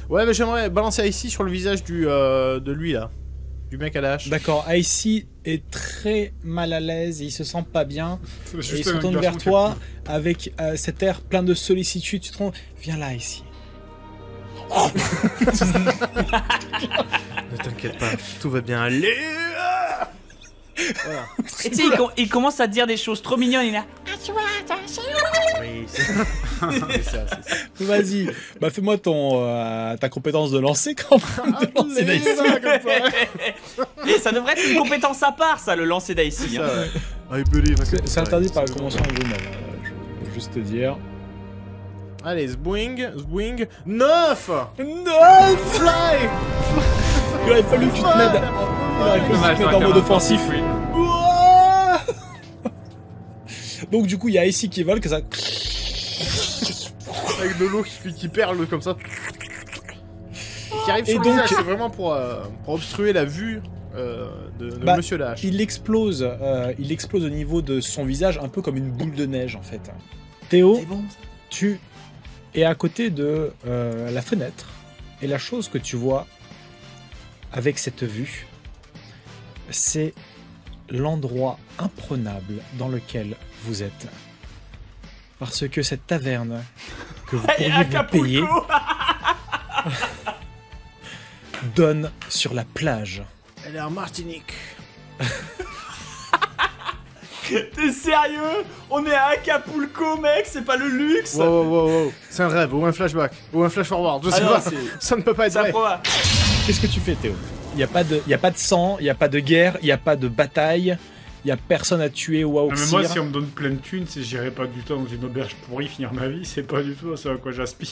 Ouais, mais j'aimerais balancer ici sur le visage de lui là. Du mec à la hache. D'accord, Icy est très mal à l'aise, il se sent pas bien. C'est Et il juste se un retourne garçon vers qui toi avec cet air plein de sollicitude. Tu te rends, viens là, Icy. Ne t'inquiète pas, tout va bien aller. Voilà. Et tu sais, il commence à te dire des choses trop mignonnes. Il est là. Oui, c'est ça, c'est ça. Vas-y, bah fais-moi ta compétence de lancer quand même. De lancer Allez, d'Icy. va, comme ça. Et ça devrait être une compétence à part, ça, le lancer d'Icy. Ça, ouais. I believe I can C'est fly. interdit par la convention de Genève, je veux juste te dire. Allez, Zboing, 9. 9 Fly. Il aurait fallu que tu te mettes, en mode offensif. Oui. Ouah. Donc du coup, il y a Icy qui vole, que ça... Avec de l'eau qui perle comme ça. Qui arrive sur Et le donc- visage, c'est vraiment pour obstruer la vue de Bah, Monsieur la hache. il explose au niveau de son visage, un peu comme une boule de neige en fait. Théo, C'est bon. tu es à côté de la fenêtre, et la chose que tu vois avec cette vue, c'est l'endroit imprenable dans lequel vous êtes. Parce que cette taverne que vous Et pourriez vous payer Acapulco. donne sur la plage. Elle est en Martinique. T'es sérieux? On est à Acapulco, mec, c'est pas le luxe. Wow. C'est un rêve, ou un flashback, ou un flash forward, je sais Ah non, pas. c'est- Ça ne peut pas être Ça vrai. provoque. Qu'est-ce que tu fais, Théo? Il n'y a pas de sang, il n'y a pas de guerre, il n'y a pas de bataille, il n'y a personne à tuer ou à Non, mais moi, oxyre. si on me donne plein de thunes, j'irai pas du tout dans une auberge pourrie finir ma vie, c'est pas du tout ça à quoi j'aspire.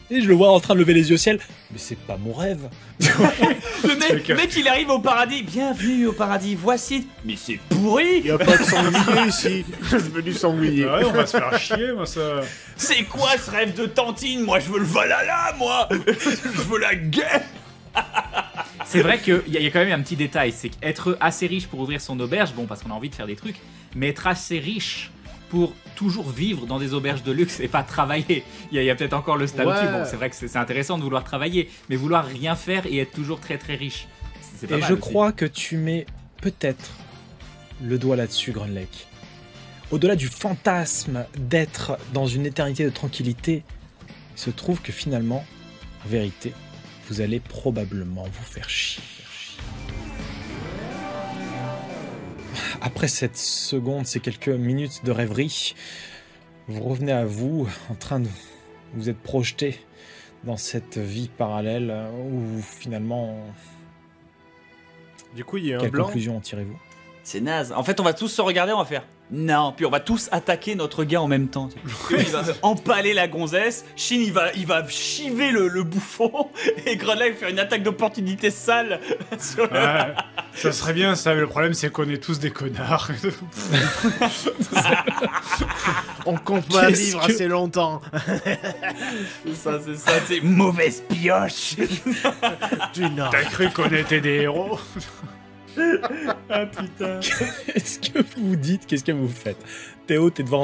Et je le vois en train de lever les yeux au ciel. Mais c'est pas mon rêve. Le mec, il arrive au paradis. Bienvenue au paradis, voici. Mais c'est pourri. Y a pas de sanglier ici. Je veux du sanglier. Ouais, on va se faire chier, moi, ça. C'est quoi ce rêve de tantine? Moi, je veux le Valhalla, moi. Je veux la guerre. C'est vrai qu'il y a quand même un petit détail, c'est qu'être assez riche pour ouvrir son auberge, bon, parce qu'on a envie de faire des trucs, mais être assez riche pour toujours vivre dans des auberges de luxe et pas travailler. Il y a peut-être encore le statut, Ouais. bon, c'est vrai que c'est intéressant de vouloir travailler, mais vouloir rien faire et être toujours très très riche, c'est pas Et mal je aussi. crois que tu mets peut-être le doigt là-dessus, Grunlake. Au-delà du fantasme d'être dans une éternité de tranquillité, il se trouve que finalement, en vérité, vous allez probablement vous faire chier. Après cette seconde, ces quelques minutes de rêverie, vous revenez à vous, en train de vous être projeté dans cette vie parallèle où finalement, Du coup, il y a un quelle blanc. conclusion en tirez-vous? C'est naze. En fait, on va tous se regarder, on va faire. Non, puis on va tous attaquer notre gars en même temps. Lui, il va empaler la gonzesse, Shin il va chiver le bouffon, et Grelin va faire une attaque d'opportunité sale sur le... Ouais, ça serait bien, ça, mais le problème, c'est qu'on est tous des connards. On compte pas Qu'est-ce vivre que- assez longtemps. C'est ça, c'est mauvaise pioche. Du Nord. T'as cru qu'on était des héros? Ah putain. Qu'est-ce que vous dites? Qu'est-ce que vous faites? Théo, t'es devant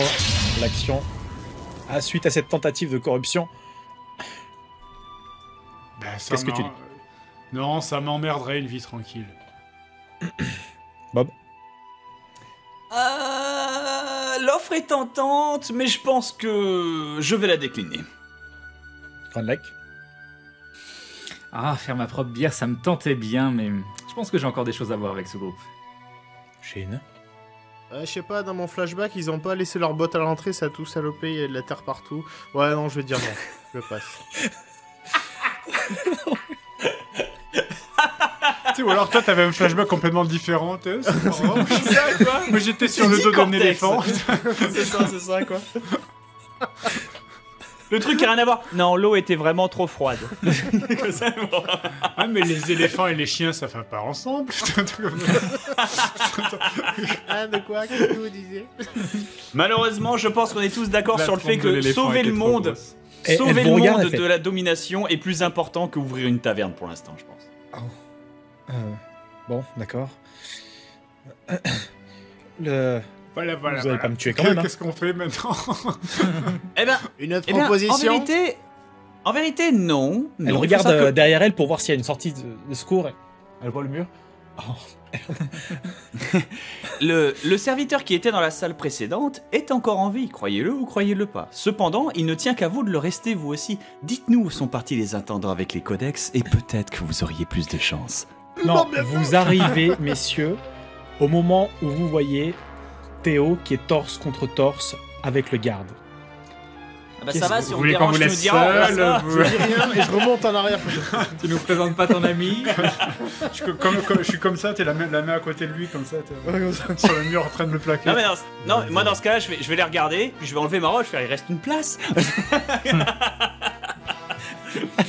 l'action. Ah, suite à cette tentative de corruption, Ben, ça Qu'est-ce que tu m'en- Non, ça m'emmerderait une vie tranquille. Bob? L'offre est tentante, mais je pense que je vais la décliner. Grunlake? Ah, faire ma propre bière, ça me tentait bien, mais je pense que j'ai encore des choses à voir avec ce groupe. Shin? Je sais pas, dans mon flashback, ils ont pas laissé leurs bottes à l'entrée, ça a tout salopé, il y a de la terre partout. Ouais, non, je vais dire non. Je passe. Tu sais, ou alors toi, t'avais un flashback complètement différent. Tu sais, c'est marrant. Ça, quoi. Moi, j'étais sur le dos d'un Cortex. éléphant. C'est ça, quoi. Le truc qui a rien à voir. Non, l'eau était vraiment trop froide. Ah, mais les éléphants et les chiens, ça fait pas ensemble. Ah, de quoi? Qu'est-ce que vous disiez? Malheureusement, je pense qu'on est tous d'accord La sur le fait trompe de que l'éléphant sauver était le trop monde, grosse. Et sauver elle le vous regarde, monde elle fait- de la domination est plus important qu'ouvrir une taverne pour l'instant, je pense. Bon, d'accord. Le... Voilà. Vous allez pas me tuer quand même, hein. Qu'est-ce qu'on fait maintenant? Eh ben, Une autre en proposition? vérité, En vérité, non. Elle Non, il faut regarde savoir que- derrière elle pour voir s'il y a une sortie de secours. Elle voit le mur. Le serviteur qui était dans la salle précédente est encore en vie, croyez-le ou croyez-le pas. Cependant, il ne tient qu'à vous de le rester vous aussi. Dites-nous où sont partis les intendants avec les codex et peut-être que vous auriez plus de chance. Non, vous arrivez, messieurs, au moment où vous voyez Théo qui est torse contre torse avec le garde. Ah bah Qu'est-ce ça va, que si Vous on voulez qu'on dérange, vous tu nous laisse diras, on fera seul ça. vous- Je dis rien et je remonte en arrière. Tu nous présentes pas ton ami. je suis comme ça, t'es la main à côté de lui, comme ça, t'es sur le mur en train de me plaquer. Non, mais non, moi dans ce cas-là, je vais les regarder, puis je vais enlever ma roche, faire il reste une place.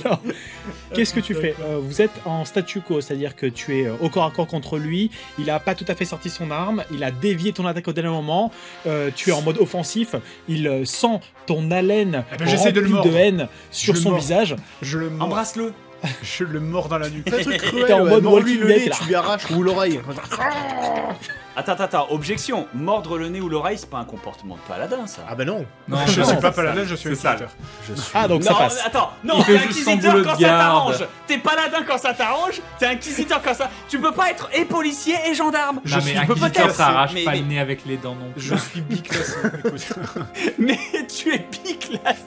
Alors, qu'est-ce que tu fais Vous êtes en statu quo, c'est-à-dire que tu es au corps à corps contre lui, il a pas tout à fait sorti son arme, il a dévié ton attaque au dernier moment, tu es en mode offensif, il sent ton haleine Eh ben, j'essaie de le remplie de mordre. haine sur Je le son mords. visage. Je le mords. Embrasse-le. Je le mords dans la nuque. Fais un truc cruel, T'es en mode mords-lui Walking le Dead, nez, là. tu lui arraches ou l'oreille. Attends, objection. Mordre le nez ou l'oreille, c'est pas un comportement de paladin, ça. Ah bah non. Non, Je non, suis pas c'est paladin, ça. je suis C'est ça. inquisiteur. Ah, donc non, ça passe. attends, non, Il fait t'es juste son inquisiteur boulot quand de ça garde. t'arrange. T'es paladin quand ça t'arrange, t'es inquisiteur quand ça. Tu peux pas être et policier et gendarme. Non, mais tu peux inquisiteur, peut-être, ça arrache mais- pas mais- le nez avec les dents non plus. Je suis biclassé. Écoute. Mais tu es biclassé.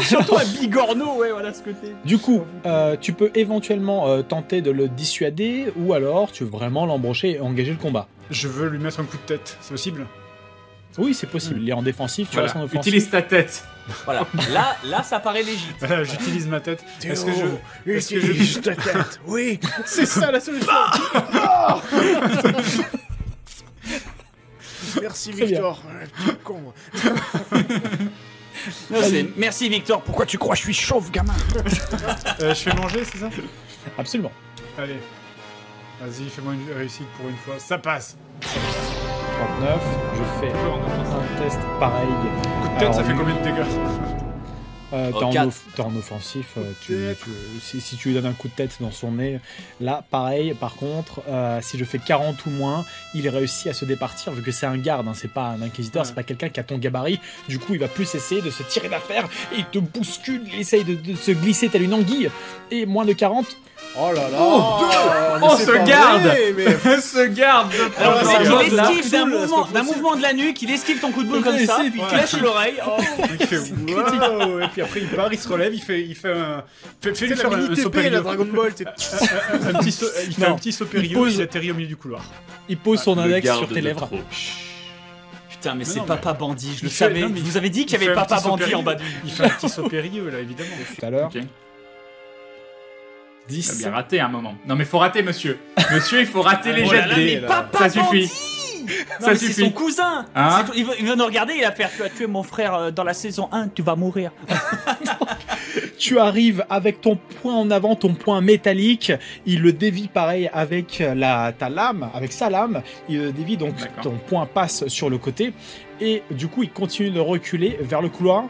Surtout un bigorneau, ouais, voilà ce que t'es. Du coup, tu peux éventuellement tenter de le dissuader, ou alors tu veux vraiment l'embrocher et engager le combat. Je veux lui mettre un coup de tête, c'est possible? Oui, c'est possible. Il est en défensif, tu Voilà. restes en offensif. Utilise ta tête. Voilà, là ça paraît légitime. Voilà, j'utilise ma tête. Est-ce que je... Est-ce que je... Utilise ta tête. Oui, c'est ça la solution. Merci Très bien. Victor. Petit con. Non, merci Victor, pourquoi tu crois que je suis chauve, gamin? Je fais manger, c'est ça? Absolument. Allez. Vas-y, fais-moi une réussite pour une fois. Ça passe. 39, je fais un test pareil. Coup de tête, Alors, ça fait combien de dégâts? T'es en offensif, si tu lui donnes un coup de tête dans son nez, là pareil, par contre, si je fais 40 ou moins, il réussit à se départir, vu que c'est un garde, hein, c'est pas un inquisiteur, Ouais. c'est pas quelqu'un qui a ton gabarit, du coup il va plus essayer de se tirer d'affaire, et il te bouscule, il essaye de se glisser telle une anguille, et moins de 40, Oh là là. Oh, mais c'est ce pas garde. vrai, mais- Se garde de Alors, c'est il genre esquive là, d'un c'est pas mouvement, possible. de la nuque, il esquive ton coup de boule comme Ouais, ça, c'est- puis il te lâche l'oreille. Oh. Il fait wow, et puis après il part, il se relève, il fait un... Fais-lui C'est faire la un mini TP, saut la Dragon Ball. c'est- un petit saut, il fait Non. un petit saut Il périlleux, pose- il atterrit au milieu du couloir. il pose son Le index garde sur tes de lèvres. trop. Putain, mais Mais c'est non, Papa Bandit, je le il fait- savais. non, mais Je vous avais dit qu'il y il avait fait un Papa petit saut Bandit en périlleux. bas du. Il fait un petit saut périlleux là, évidemment. Tout à l'heure, Ok. 10. T'as bien raté un moment. Non mais faut rater monsieur. Monsieur, il faut rater les Oh jets là de là, dés. mais Papa Ça suffit. Bandit. Non, Ça mais c'est suffit. son cousin. Hein Il veut nous regarder, il va faire tu as tué mon frère dans la saison 1, tu vas mourir. Tu arrives avec ton poing en avant, ton poing métallique, il le dévie pareil avec ta lame, avec sa lame, il le dévie donc D'accord. ton poing passe sur le côté et du coup il continue de reculer vers le couloir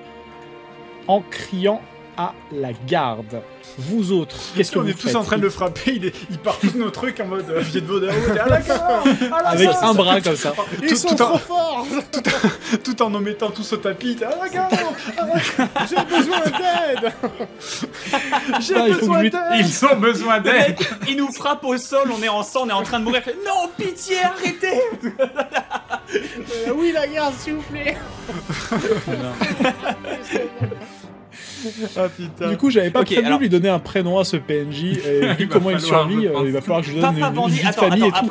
en criant à la garde. Vous autres, qu'est-ce que On vous est tous faites en train de le frapper, il part tous nos trucs en mode Viet Vodao, avec un bras comme ça. Ils sont tout en- trop forts. tout en nous mettant tous au tapis. Ah la garde, J'ai besoin d'aide. j'ai Putain, il faut besoin que lui- d'aide. Ils ont besoin Le d'aide. mec, il nous frappe au sol, on est en sang, on est en train de mourir. Il fait, non, pitié, arrêtez. Oui, la garde, s'il vous plaît. Ah putain. Du coup, j'avais pas Ok, prévu alors- de lui donner un prénom à ce PNJ et vu va comment il falloir, survit, je pense. il va falloir que je lui donne Papa une Bandit. vie de Attends, famille et tout.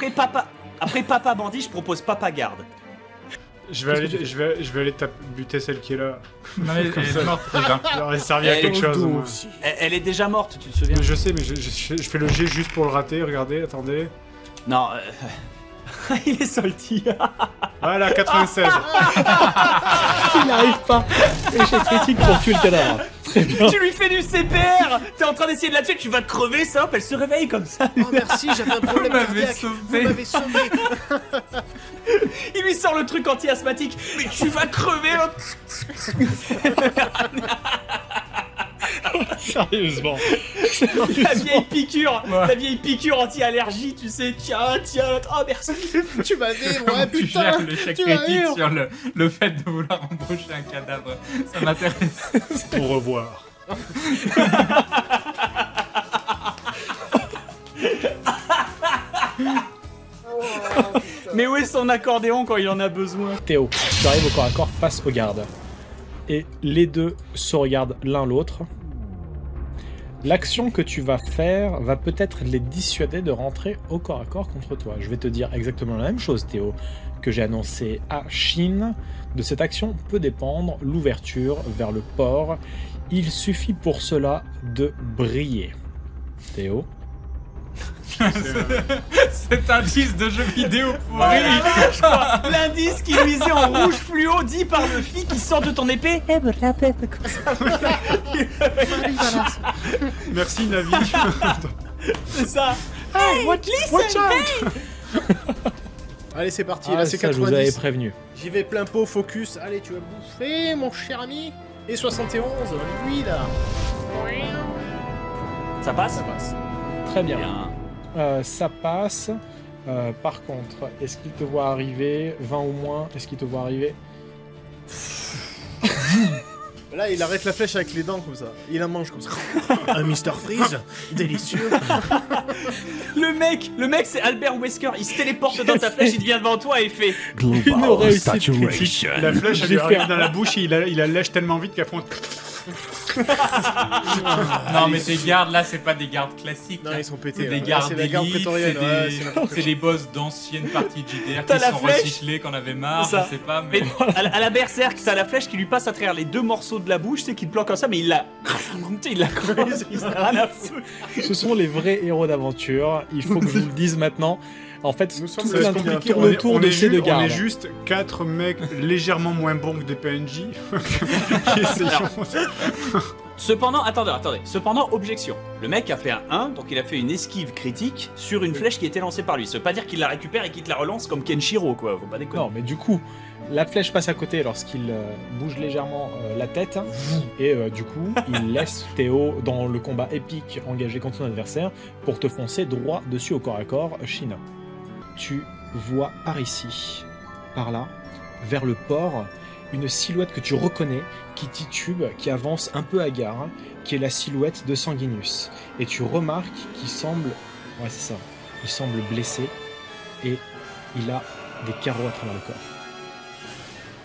après Papa Bandit, je propose Papa Garde. je vais aller buter celle qui est là. Non mais elle est morte déjà. Ça aurait servi à Elle quelque est au chose. dos moi. aussi. Elle est déjà morte, tu te souviens? Mais je sais, mais je fais le jet juste pour le rater. Regardez, attendez. Non, il est salty. Voilà, 96. Il n'arrive pas. Échec critique pour tuer le cadavre. Très bien. Tu lui fais du CPR. T'es en train d'essayer de la tuer, tu vas crever, ça, hop, elle se réveille comme ça. Oh merci, j'avais un problème m'avez cardiaque. sauvé. Vous m'avez sauvé. Il lui sort le truc anti-asthmatique. Mais tu vas crever, hop. Sérieusement. La vieille piqûre anti-allergie, tu sais. Tiens, oh merci. Tu vas vivre, Comment ouais, tu putain. gères l'échec tu vas critique vivre. sur le fait de vouloir embaucher un cadavre? Ça m'intéresse. Au revoir. Mais où est son accordéon quand il en a besoin? Théo, tu arrives au corps à corps face aux gardes. Et les deux se regardent l'un l'autre. L'action que tu vas faire va peut-être les dissuader de rentrer au corps à corps contre toi. Je vais te dire exactement la même chose, Théo, que j'ai annoncé à Shin. De cette action peut dépendre l'ouverture vers le port. Il suffit pour cela de briller. Théo. Cet indice de jeu vidéo pourri. L'indice qui luisait en rouge fluo dit par le fi qui sort de ton épée. Eh ben la tête comme ça. Merci Navi. C'est ça. Hey, watch out. Allez, c'est parti, Ah, là c'est ça, je vous avais 90. prévenu. J'y vais plein pot, focus. Allez, tu vas bouffer, mon cher ami. Et 71, lui là. Ça passe? Ça passe. Très bien. Bien. Ça passe. Par contre, est-ce qu'il te voit arriver 20 ou moins? Est-ce qu'il te voit arriver? Là, il arrête la flèche avec les dents comme ça. Il la mange comme ça. Un Mr Freeze, délicieux. Le mec c'est Albert Wesker. Il se téléporte dans ta flèche, il vient devant toi et il fait. Une réussite critique. La flèche, elle J'ai lui fait arrive un- dans la bouche et il la lèche tellement vite qu'elle fond. Non mais tes gardes là c'est pas des gardes classiques. Non, là. ils sont pétés. C'est là. des Là, gardes c'est la garde d'élite, prétorienne. Ouais, c'est n'importe c'est des boss d'anciennes parties de JDR T'as qui la sont flèche. recyclés, qu'on avait marre, C'est ça. je sais pas, Mais mais... à la berserk, t'as la flèche qui lui passe à travers les deux morceaux de la bouche, c'est qu'il planque comme ça, mais il la. Tu sais, il la creuse, il s'en a rien à foutre. Ce sont les vrais héros d'aventure. Il faut que je vous le dise maintenant. En fait, Nous tout sommes ce le qui compliqué. tourne autour de ces deux on gardes. est juste 4 mecs légèrement moins bons que des PNJ qui essayons. Cependant, attendez. Cependant, objection. Le mec a fait un 1, donc il a fait une esquive critique sur une flèche qui était lancée par lui. Ça veut pas dire qu'il la récupère et qu'il te la relance comme Kenshiro, quoi. Faut pas déconner. Non, mais du coup, la flèche passe à côté lorsqu'il bouge légèrement la tête. Et du coup, il laisse Théo dans le combat épique engagé contre son adversaire pour te foncer droit dessus au corps à corps, Shina. Tu vois par ici, par là, vers le port, une silhouette que tu reconnais, qui titube, qui avance un peu hagard, qui est la silhouette de Sanguinus. Et tu remarques qu'il semble... Ouais, c'est ça. Il semble blessé et il a des carreaux à travers le corps.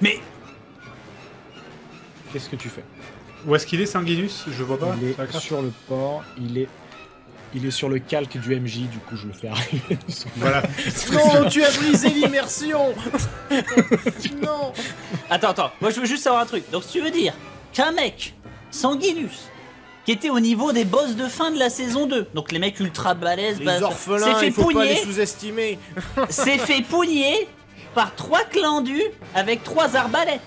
Mais Qu'est-ce que tu fais? Où est-ce qu'il est, Sanguinus? Je vois pas. Il Ça est crache. sur le port, il est sur le calque du MJ, du coup je le fais arriver. Voilà. Non, tu as brisé l'immersion. Non. attends, moi je veux juste savoir un truc. Donc tu veux dire qu'un mec, Sanguinus, qui était au niveau des boss de fin de la saison 2, donc les mecs ultra balèzes, Les orphelins, s'est il fait faut pas les pougner, sous-estimer. s'est fait pougner par 3 clandus avec 3 arbalètes.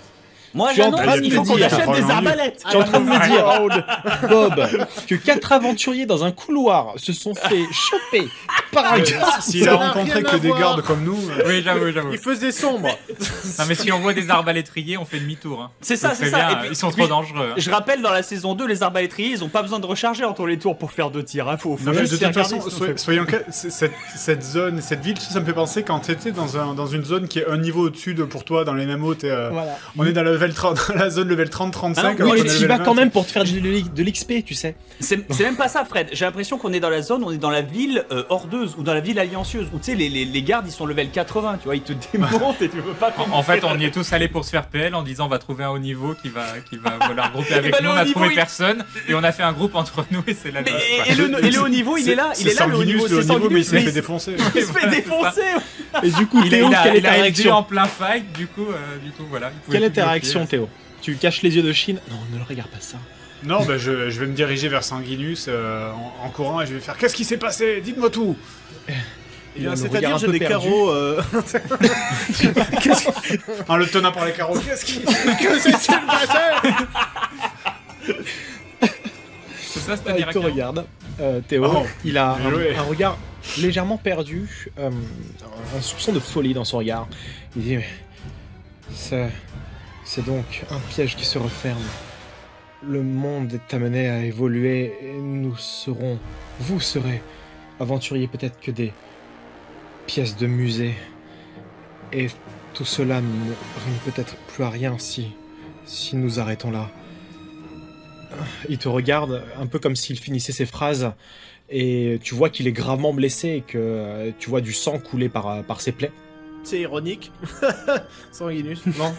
Moi Je suis en train j'annonce, de il te faut qu'on dire, achète des Roland, arbalètes. Tu es en train de me dire, Bob, que 4 aventuriers dans un couloir se sont fait choper par un gars. S'il Ça a n'a rencontré rien que à des voir. gardes comme nous. Oui, j'avoue. Il faisait sombre. Non mais si on voit des arbalétriers, on fait demi-tour. Hein. C'est ça, Je c'est préviens, ça. Et puis- ils sont puis- trop dangereux. hein. Je rappelle, dans la saison 2, les arbalétriers, ils ont pas besoin de recharger entre les tours pour faire 2 tirs. Hein. Faut Non, mais de juste toute regarder, façon, sinon soyons clairs, cette zone, cette ville, ça me fait penser quand t'étais dans une zone qui est un niveau au-dessus de pour toi, dans les MMO, Voilà. on est dans, le level 30, dans la zone level 30-35. Ah non, alors Oui, qu'on mais est tu y level vas 20. quand même pour te faire de l'XP, tu sais. C'est même pas ça, Fred. J'ai l'impression qu'on est dans la zone, on est dans la ville hordeuse ou dans la ville alliancieuse où tu sais, les gardes ils sont level 80, tu vois, ils te démontent et tu veux pas En fait, on y est tous allés pour se faire PL en disant on va trouver un haut niveau qui va voilà, regrouper avec ben, nous. le On a haut trouvé niveau, personne et on a fait un groupe entre nous et c'est la Mais, noce, quoi. et le haut niveau, il est là, il est là, le haut Sanguinus, niveau, le haut c'est niveau, mais il Sanguinus, s'est mais fait défoncer. il se fait Voilà, c'est défoncer. Et du coup, Il Théo, a quelle est ta LD réaction? en plein fight, du coup voilà. il pouvait Quelle est plus ta bloquer. réaction, Théo? Tu caches les yeux de Shin? Non, ne le regarde pas ça. Non, bah, je vais me diriger vers Sanguinus en courant et je vais faire qu'est-ce qui s'est passé? Dites-moi tout. Il a le C'est-à-dire, regard un j'ai peu des perdu. carreaux. En le tenant par les carreaux, qu'est-ce qui. Que s'est-il passé? C'est ça, Ah, c'est-à-dire il te à quel- regarde. Théo, Oh, il a bien joué. un regard légèrement perdu, un soupçon de folie dans son regard. Il dit, mais c'est donc un piège qui se referme. Le monde est amené à évoluer et vous serez aventuriers peut-être que des pièces de musée. Et tout cela ne rime peut-être plus à rien si nous arrêtons là. Il te regarde un peu comme s'il finissait ses phrases et tu vois qu'il est gravement blessé et que tu vois du sang couler par ses plaies. C'est ironique. Sanguinus. Non.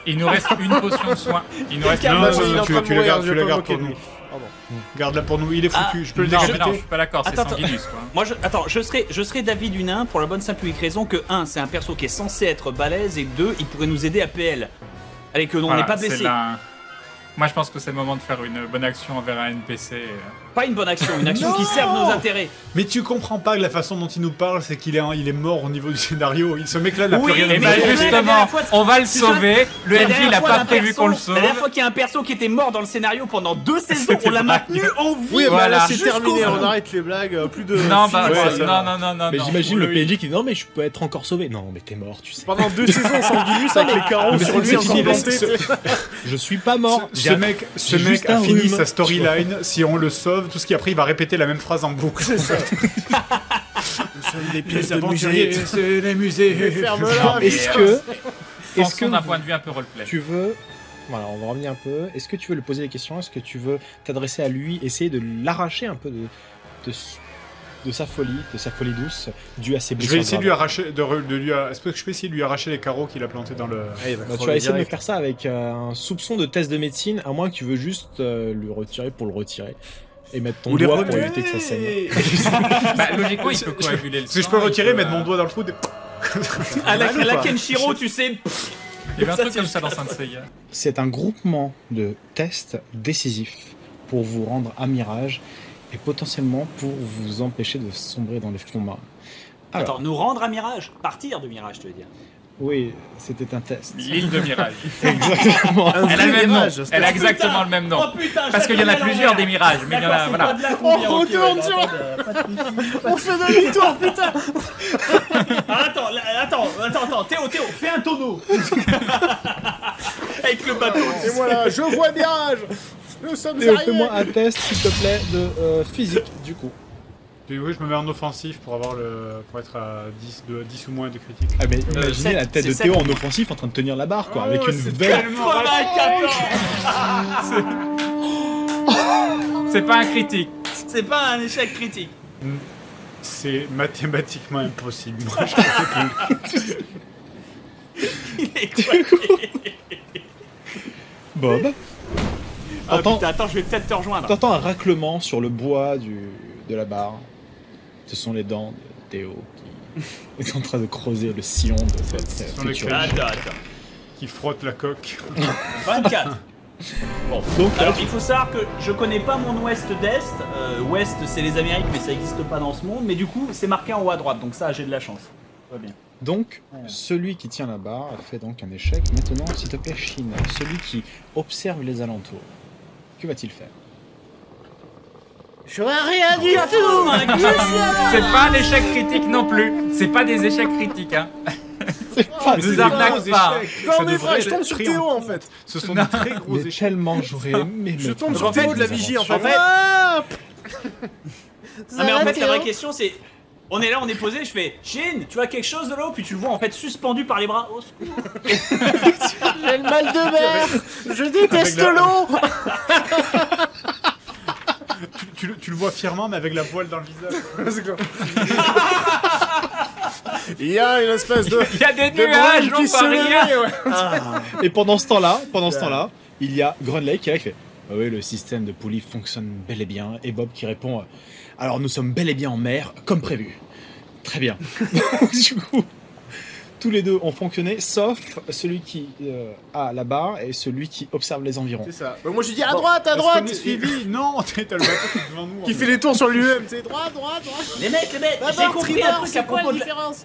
Il nous reste une potion de soin. Il nous reste Quelqu'un non, m'a non, dit, il est en tu train de la mourir, gardes, je tu vais la pas gardes moquer pour de nous. lui. Pardon. Garde-la pour nous, il est foutu. Je peux le Non, mais décapiter. non, je suis pas d'accord, c'est Attends, Sanguinus quoi. Moi, je serais David Hunin pour la bonne simple et unique raison que 1, c'est un perso qui est censé être balèze et 2, il pourrait nous aider à PL. Allez, que l'on Voilà, n'est pas c'est blessé. Moi je pense que c'est le moment de faire une bonne action envers un NPC. Pas une bonne action, une action qui serve nos intérêts. Mais tu comprends pas que la façon dont il nous parle, c'est qu'il est mort au niveau du scénario. Ce mec-là n'a plus Oui, rien à Et mais bah dire. la justement, dernière fois, on va le tu te souviens- sauver. Le La MJ dernière il a fois, pas d'un prévu perso- qu'on le La sauve. dernière fois qu'il y a un perso qui était mort dans le scénario pendant 2 saisons, on l'a vrai. maintenu en vie. Oui, Voilà. bah là, c'est Jusqu'au terminé. bout. On arrête les blagues. Plus de. Non, bah, films, ouais, ça. non. Mais j'imagine Oui, le oui. PNJ qui dit non mais je peux être encore sauvé. Non mais t'es mort, tu sais. Pendant 2 saisons, Sanguinus avec les carreaux Mais sur lui c'est encore fini, plantés. ce- Je suis pas mort. Ce mec j'ai juste a un fini rhume. sa storyline. Si on le sauve, tout ce qui après, il va répéter la même phrase en boucle. Nous sommes des pièces de musée. c'est les musées. Ferme-la. Est-ce putain. que Pensons d'un point de vue un peu roleplay. tu veux... Voilà, on va revenir un peu. Est-ce que tu veux lui poser des questions? Est-ce que tu veux t'adresser à lui, essayer de l'arracher un peu de sa folie douce, due à ses Je blessures vais essayer de lui graves? arracher. Est-ce que je peux essayer de lui arracher les carreaux qu'il a plantés dans le. Bah, tu vas essayer de me faire ça avec un soupçon de test de médecine, à moins que tu veux juste lui retirer pour le retirer. Et mettre ton Ou les doigt pour remuer. éviter que ça saigne. Bah, logiquement, il peut coaguler le Parce que je sang, peux il retirer, peut, mettre mon doigt dans le trou. À la Mal ou pas Kenshiro, tu sais. Il y avait un Ça, truc c'est comme ça dans juste- Saint Seiya. C'est un groupement de tests décisifs pour vous rendre à Mirage et potentiellement pour vous empêcher de sombrer dans les fonds marins. Alors, Attends, nous rendre à Mirage. Partir de Mirage, tu veux dire. oui, c'était un test. L'île de Mirage. Exactement. Un Elle a le vrai même nom. mirage, Elle a exactement le même nom. Oh putain, Parce qu'il y en a plusieurs des mirages, mais il y en a. Voilà. On retourne sur. On fait demi-tour, putain. Attends, Théo, fais un tonneau. Avec le bateau. Et voilà, je vois Mirage. Nous sommes Théo, arrivés. fais-moi un test, s'il te plaît, de physique, du coup. Et oui, je me mets en offensif pour être à 10 ou moins de critique. Ah, mais imaginez sept, la tête de c'est Théo sept. en offensif en train de tenir la barre, quoi, Oh, avec une c'est veine. tellement- 94. C'est pas un critique. C'est pas un échec critique. C'est mathématiquement impossible. Moi, je peux plus. Il est coiffé. Bob, Ah Attends. putain, attends, je vais peut-être te rejoindre. t'entends un raclement sur le bois de la barre. Ce sont les dents de Théo qui est en train de creuser le sillon de cette Ce sont les future. crêpes. Attends. Qui frotte la coque. 24. Bon, Donc, alors il faut savoir que je connais pas mon ouest d'est. Ouest, c'est les Amériques, mais ça n'existe pas dans ce monde. Mais du coup, c'est marqué en haut à droite, donc ça, j'ai de la chance. Ça va bien. Donc, celui qui tient la barre fait donc un échec. Maintenant, s'il te plaît, Chine, celui qui observe les alentours, que va-t-il faire? Je vois rien du Attends, tout. Max. C'est pas un échec critique non plus. C'est pas des échecs critiques, hein. C'est pas Nous C'est des arnaque gros pas. échecs. Non Ça mais devrait frère, je être tombe sur pris Théo en en fait. Ce sont des très gros Mais échecs. tellement j'aurais aimé Je me tombe sur raconter Théo de la des vigie en aventures. fait. Ah Non, mais en fait, la vraie question, c'est. On est là, on est posé, je fais Shin, tu as quelque chose de l'eau? Puis tu le vois en fait suspendu par les bras. Oh, secours. J'ai le mal de mer. Je déteste Avec la- l'eau. Tu le vois fièrement, mais avec la voile dans le visage. C'est quoi Il y a une espèce de. Il y a des de nuages, brume qui non se pas rien. levait, ouais. Et pendant ce temps-là, il y a Grunlake qui est là qui fait ah oui, le système de poulie fonctionne bel et bien. Et Bob qui répond alors nous sommes bel et bien en mer, comme prévu. Très bien. Du coup, tous les deux ont fonctionné, sauf celui qui a la barre et celui qui observe les environs. C'est ça. Bah, moi je dis à droite, à Est-ce droite. qu'on est suivi. Non, t'as le bateau qui est devant nous. Qui fait les tours sur lui-même. C'est droite, droite, droite. Les mecs, j'ai D'abord, compris un tribord, truc à c'est quoi propos la de. différence?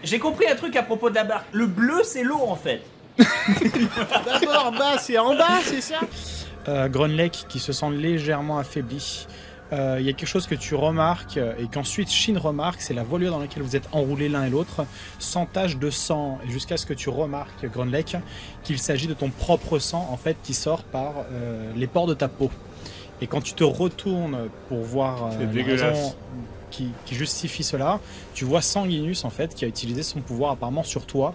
J'ai compris un truc à propos de la barque. Le bleu, c'est l'eau en fait. D'abord bas, c'est en bas, c'est ça? Grunlake qui se sent légèrement affaibli. Il y a quelque chose que tu remarques et qu'ensuite Shin remarque, c'est la voilure dans laquelle vous êtes enroulés l'un et l'autre, sans tache de sang, jusqu'à ce que tu remarques, Grunlake, qu'il s'agit de ton propre sang en fait qui sort par les pores de ta peau. Et quand tu te retournes pour voir C'est la dégueulasse. raison qui justifie cela. Tu vois Sanguinus en fait qui a utilisé son pouvoir apparemment sur toi.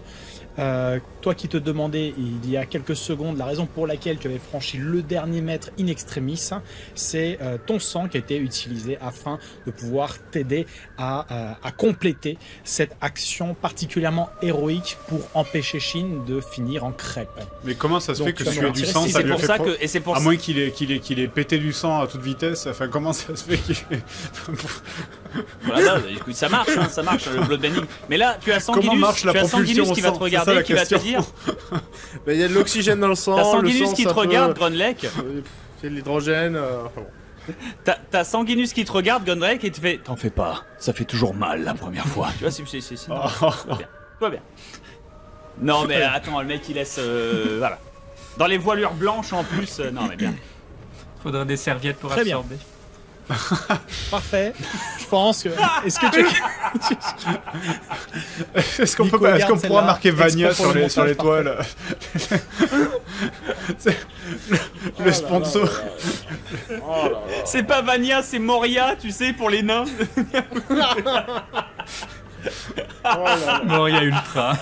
Toi qui te demandais il y a quelques secondes la raison pour laquelle tu avais franchi le dernier mètre in extremis, c'est ton sang qui a été utilisé afin de pouvoir t'aider à compléter cette action particulièrement héroïque pour empêcher Shin de finir en crêpe. Mais comment ça se Donc, fait que tu vas tu me aies du retirer sang si ça C'est lui a pour fait ça pro- que. Et c'est pour À moins qu'il ait pété du sang à toute vitesse, enfin comment ça se fait qu'il ait... Voilà, écoute, ça marche, hein, ça marche, le bloodbending. Mais là, tu as Comment Sanguinus, marche la tu as propulsion Sanguinus qui au va sang, te c'est regarder, ça, la qui va te question. dire. Bah, il y a de l'oxygène dans le sang. T'as le Sanguinus sang, qui te ça peut- regarde, Grunlek. C'est de l'hydrogène. T'as Sanguinus qui te regarde, Grunlek, et te fait. T'en fais pas, ça fait toujours mal la première fois. Tu vois, c'est. Tout va bien. Tout va bien. Non, mais attends, le mec il laisse. Voilà. Dans les voilures blanches en plus. Non, mais bien. Faudrait des serviettes pour Très bien. absorber. Parfait. Je pense que. Est-ce que tu. Est-ce qu'on Nico, pourra celle-là, marquer Vania exprès pour le sur les montage, toiles? C'est le sponsor. C'est pas Vania, c'est Moria, tu sais, pour les nains. Moria Ultra.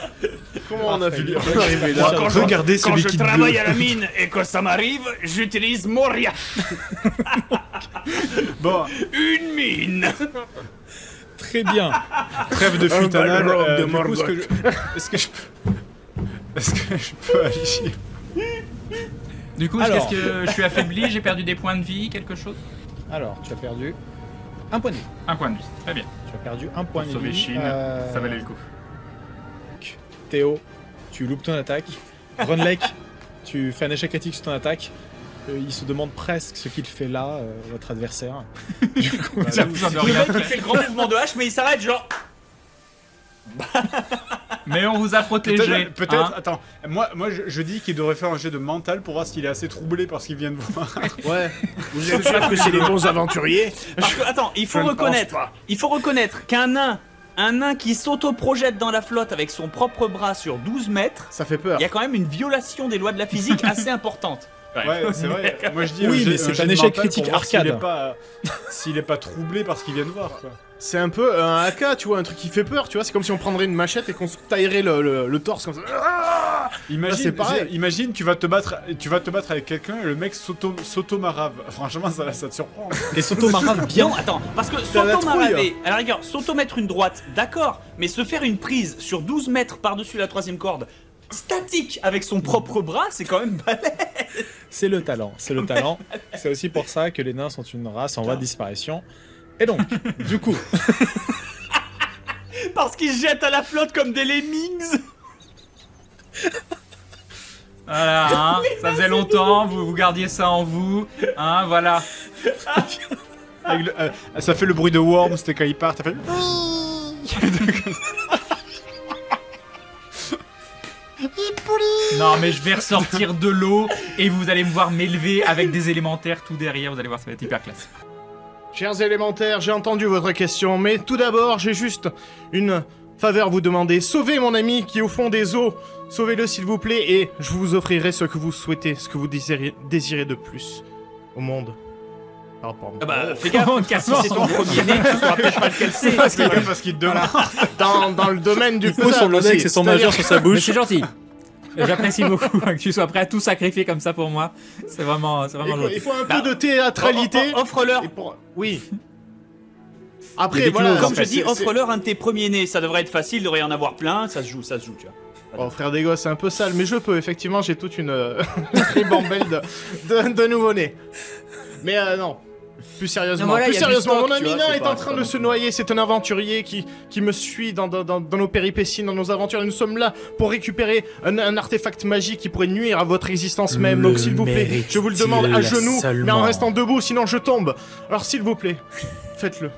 Comment on a pu Parfait. arriver là Regardez ce Quand je liquide travaille bleu. à la mine et que ça m'arrive, j'utilise Moria. Bon, Une mine. Très bien. trêve de fuite anale. Balrog de Du coup, Morgoth. est-ce que je peux agir? Du coup, Alors. qu'est-ce que je suis affaibli? J'ai perdu des points de vie, quelque chose? Alors, tu as perdu un point de vie. Un point de vie. Très bien. Tu as perdu un point Pour de sauver vie. Shin, ça valait le coup. Théo, tu loupes ton attaque. Grunlek, tu fais un échec critique sur ton attaque. Il se demande presque ce qu'il fait là, votre adversaire. J'avoue, j'en ai Le rien mec il fait. fait le grand mouvement de hache, mais il s'arrête genre. Mais on vous a protégé. Peut-être, hein. attends, moi je dis qu'il devrait faire un jet de mental pour voir s'il est assez troublé par ce qu'il vient de voir. Ouais. Vous êtes sûr que c'est les bons aventuriers? Parce que, attends, il faut Je ne reconnaître. pense pas. Il faut reconnaître qu'un nain. Un nain qui s'auto-projette dans la flotte avec son propre bras sur 12 mètres, Ça fait peur. il y a quand même une violation des lois de la physique assez importante. Ouais, c'est vrai. Moi je dis Oui, un jet- mais c'est jet un de échec mental critique pour voir arcade. S'il est pas troublé par ce qu'il vient de voir, quoi. C'est un peu un AK, tu vois, un truc qui fait peur, tu vois. C'est comme si on prendrait une machette et qu'on se taillerait le torse comme ça. Ah Imagine, c'est pareil. imagine tu vas te battre avec quelqu'un et le mec s'auto-marave. Franchement, ça te surprend. Et s'auto-marave bien. Non, attends, parce que T'as la s'auto-maraver, à la rigueur, s'auto-mettre une droite, d'accord, mais se faire une prise sur 12 mètres par-dessus la troisième corde, statique avec son propre bras, c'est quand même balèze. C'est le talent, c'est le talent. C'est aussi pour ça que les nains sont une race en voie de disparition. Et donc, du coup, Parce qu'ils se jettent à la flotte comme des lemmings. Voilà, hein, ça faisait longtemps, vous gardiez ça en vous. Hein, voilà. Avec ça fait le bruit de Worm, c'était quand il part, ça fait... Non, mais je vais ressortir de l'eau et vous allez me voir m'élever avec des élémentaires tout derrière. Vous allez voir, ça va être hyper classe. Chers élémentaires, j'ai entendu votre question, mais tout d'abord, j'ai juste une faveur à vous demander. Sauvez mon ami qui est au fond des eaux. Sauvez-le s'il vous plaît, et je vous offrirai ce que vous souhaitez, ce que vous désirez de plus au monde. Par rapport à moi. Ah bah, fais gaffe, car si c'est ton premier-né, tu sauras peut-être pas lequel c'est. Parce qu'il te demande. Dans le domaine du il faut son faisable index aussi. et son C'est-à-dire- majeur sur sa Mais bouche. c'est gentil. J'apprécie beaucoup que tu sois prêt à tout sacrifier comme ça pour moi. C'est vraiment Il faut, gentil. il faut un Bah, peu de théâtralité. Offre-leur. Et pour- Oui. Il y Après, a des voilà. clauses, Comme je dis, c'est- offre-leur un de tes premiers-nés. Ça devrait être facile, il devrait y en avoir plein. Ça se joue, tu vois. Oh, frère des gosses, c'est un peu sale, mais je peux, effectivement, j'ai toute une ribambelle de nouveau-nés. Mais non, plus sérieusement, Non, voilà, plus y a du sérieusement, stock, mon tu ami vois, nain c'est est pas- en train c'est de pas se non noyer, c'est un aventurier qui me suit dans nos péripéties, dans nos aventures, et nous sommes là pour récupérer un artefact magique qui pourrait nuire à votre existence même, donc s'il vous plaît, je vous le demande à genoux, mais en restant debout, sinon je tombe. Alors s'il vous plaît, faites-le.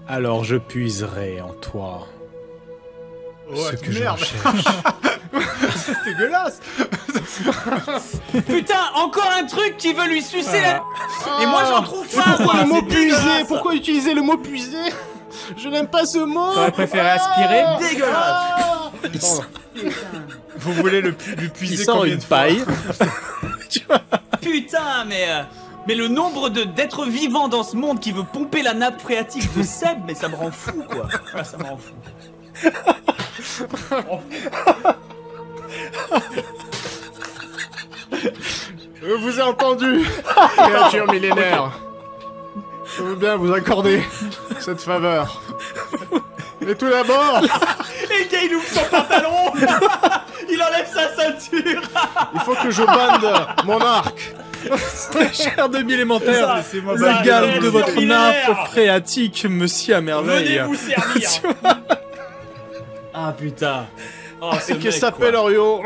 Alors je puiserai en toi ce que je merde, recherche. c'est dégueulasse. Putain, encore un truc qui veut lui sucer la... Et moi j'en trouve Mais pas, pourquoi moi, le mot c'est puiser? dégueulasse. Pourquoi utiliser le mot puiser? Je n'aime pas ce mot. T'aurais préféré aspirer? Dégueulasse. Vous voulez lui puiser Il sent combien une de fois? paille. Putain, mais Mais le nombre d'êtres vivants dans ce monde qui veut pomper la nappe phréatique de Seb, mais ça me rend fou, quoi. Ah, ça me rend fou. Je vous ai entendu, créature millénaire. Je veux bien vous accorder cette faveur. Mais tout d'abord, Et le gars, il ouvre son pantalon. Il enlève sa ceinture. il faut que je bande mon arc. Cher demi-élémentaire, Laissez-moi la bailler. gale de votre Millénaire. nappe phréatique me sied à merveille. Venez vous servir. Ah putain. Oh, ce Qu'est-ce mec, que s'appelle quoi. Orio?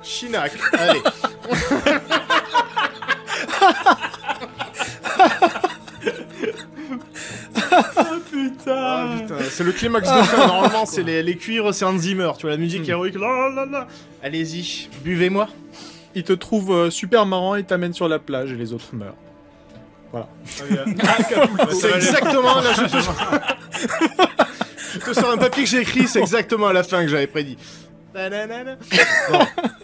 Chinac. Allez. Ah, putain, c'est le climax de fin. Normalement, c'est les cuivres, c'est Hans Zimmer. Tu vois, la musique héroïque. Là, là, là. Allez-y, buvez-moi. Il te trouve super marrant, il t'amène sur la plage et les autres meurent. C'est exactement là. Je te sors un papier que j'ai écrit. C'est exactement à la fin que j'avais prédit. Nanana.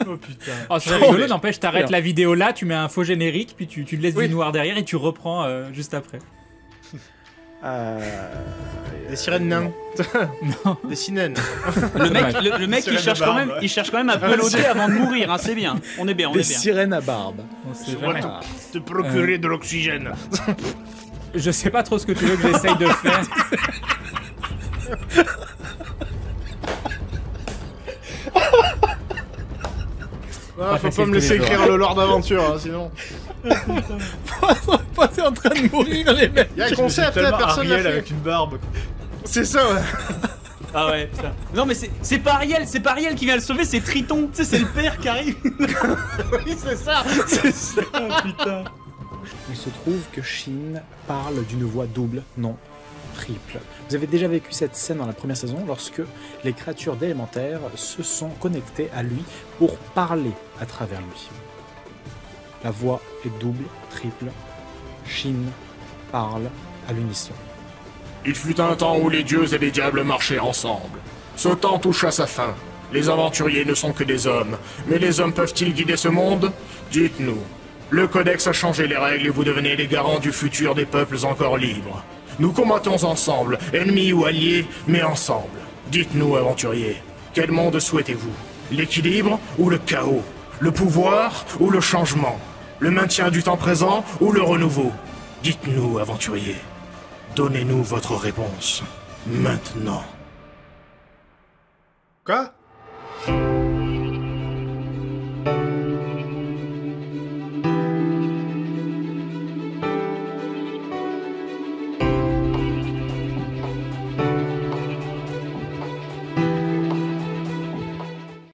Oh putain. Oh, c'est rigolo, n'empêche, t'arrêtes la vidéo là, tu mets un faux générique, puis tu laisses du noir derrière et tu reprends juste après. Des sirènes nains. Non. Des sinènes. Le mec il cherche quand même à peloter avant de mourir, hein, c'est bien. On est bien, on Des est bien. sirènes à barbe. On sait Je vois jamais. te procurer de l'oxygène. Je sais pas trop ce que tu veux que j'essaye de faire. Ah, faut facile pas me tous laisser les jours. écrire le lore d'aventure, hein, sinon. T'es en train de mourir, les mecs. Y'a un concept, là, Tellement personne l'a Ariel fait. avec une barbe. C'est ça, ouais. Ah ouais, putain. Non mais c'est pas Ariel qui vient le sauver, c'est Triton, tu sais, c'est le père qui arrive. Oui, c'est ça. Putain. Il se trouve que Shin parle d'une voix double, non triple. Vous avez déjà vécu cette scène dans la première saison lorsque les créatures d'élémentaire se sont connectées à lui pour parler à travers lui. La voix est double, triple. Shin parle à l'unisson. Il fut un temps où les dieux et les diables marchaient ensemble. Ce temps touche à sa fin. Les aventuriers ne sont que des hommes. Mais les hommes peuvent-ils guider ce monde? Dites-nous. Le Codex a changé les règles et vous devenez les garants du futur des peuples encore libres. Nous combattons ensemble, ennemis ou alliés, mais ensemble. Dites-nous, aventuriers, quel monde souhaitez-vous? L'équilibre ou le chaos? Le pouvoir ou le changement? Le maintien du temps présent ou le renouveau? Dites-nous, aventuriers. Donnez-nous votre réponse. Maintenant. Quoi?